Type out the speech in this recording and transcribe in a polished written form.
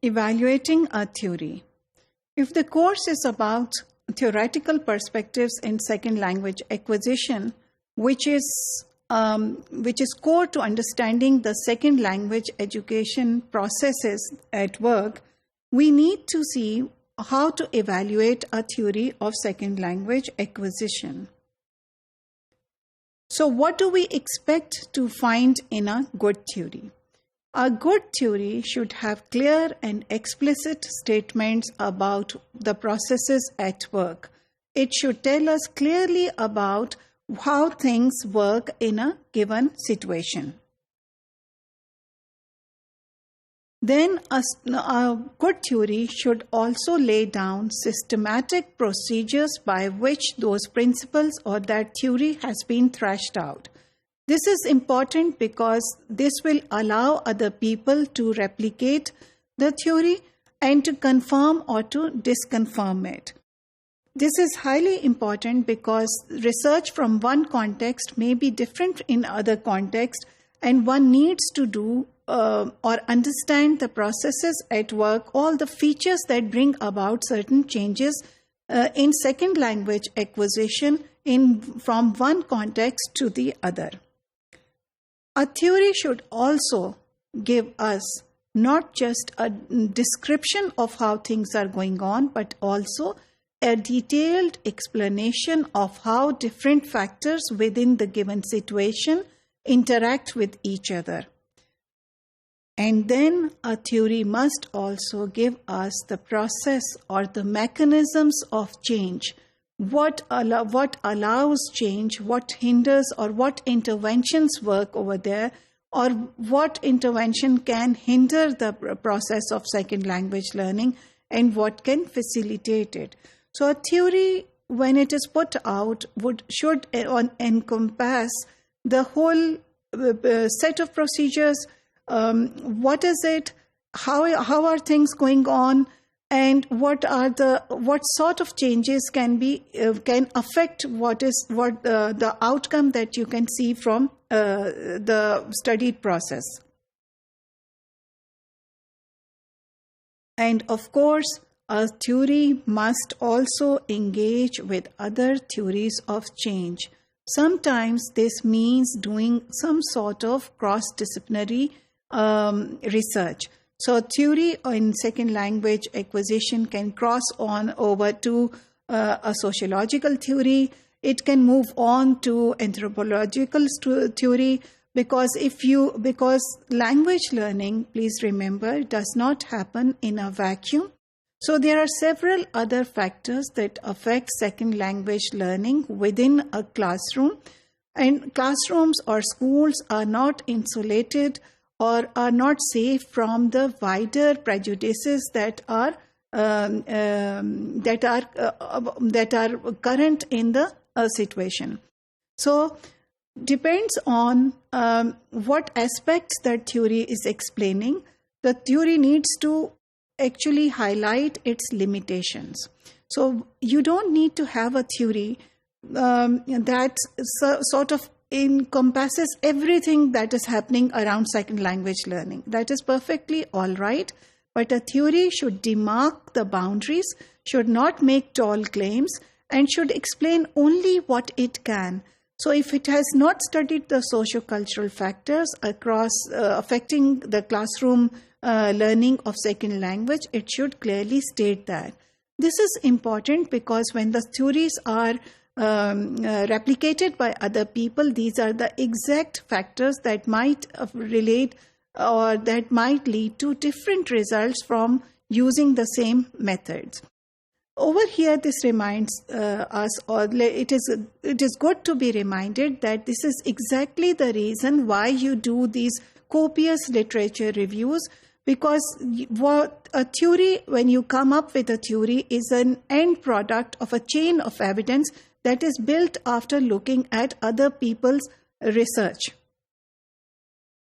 Evaluating a theory. If the course is about theoretical perspectives in second language acquisition, which is core to understanding the second language education processes at work, we need to see how to evaluate a theory of second language acquisition. So what do we expect to find in a good theory? A good theory should have clear and explicit statements about the processes at work. It should tell us clearly about how things work in a given situation. Then a good theory should also lay down systematic procedures by which those principles or that theory has been thrashed out. This is important because this will allow other people to replicate the theory and to confirm or to disconfirm it. This is highly important because research from one context may be different in other contexts, and one needs to do or understand the processes at work, all the features that bring about certain changes in second language acquisition from one context to the other. A theory should also give us not just a description of how things are going on, but also a detailed explanation of how different factors within the given situation interact with each other. And then a theory must also give us the process or the mechanisms of change. What allows change, what hinders or what interventions work over there, or what intervention can hinder the process of second language learning and what can facilitate it. So a theory, when it is put out, should encompass the whole set of procedures. What is it? How are things going on? And what sort of changes can affect the outcome that you can see from the studied process. And of course, a theory must also engage with other theories of change. Sometimes this means doing some sort of cross-disciplinary research. So theory in second language acquisition can cross on over to a sociological theory. It can move on to anthropological theory because language learning, please remember, does not happen in a vacuum. So there are several other factors that affect second language learning within a classroom, and classrooms or schools are not insulated or are not safe from the wider prejudices that are current in the situation. So depends on what aspects that theory is explaining. The theory needs to actually highlight its limitations. So you don't need to have a theory that sort of encompasses everything that is happening around second language learning. That is perfectly all right, but a theory should demark the boundaries, should not make tall claims, and should explain only what it can. So if it has not studied the socio-cultural factors across affecting the classroom learning of second language, it should clearly state that. This is important because when the theories are replicated by other people, these are the exact factors that might relate or that might lead to different results from using the same methods. Over here, this reminds us, or it is good to be reminded that this is exactly the reason why you do these copious literature reviews, because a theory, when you come up with a theory, is an end product of a chain of evidence that is built after looking at other people's research.